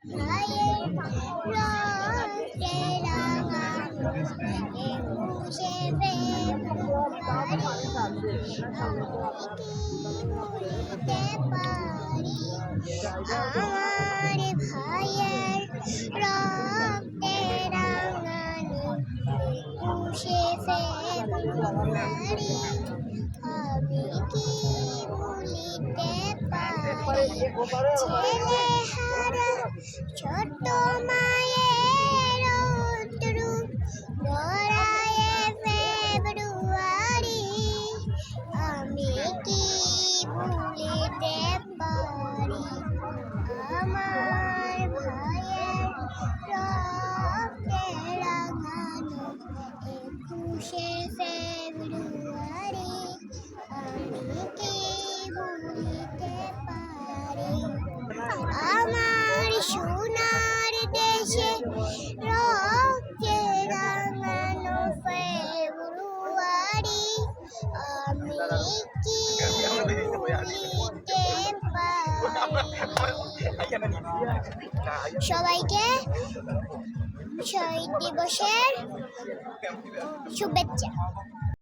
ভাইয়ের রক্তে রাঙানো একুশে ফেব্রুয়ারি ভুলিতে পারি আমার ভাইয়ের রক্তে রাঙানো একুশে ফেব্রুয়ারি আমি কি ভুলিতে পারি ছেলে হারা ছোট মায়ের অশ্রু গড়ায় ফেব্রুয়ারি আমি কি ভুলিতে পারি আমার ভাইয়ের রক্তে রাঙানো একুশে ফেব্রুয়ারি আমি কি ভুলিতে পারি আমার সোনার দেশে রক্তে রাঙানো ফেব্রুয়ারি আমি কি ভুলিতে পারি সবাইকে শহীদ দিবসের শুভেচ্ছা।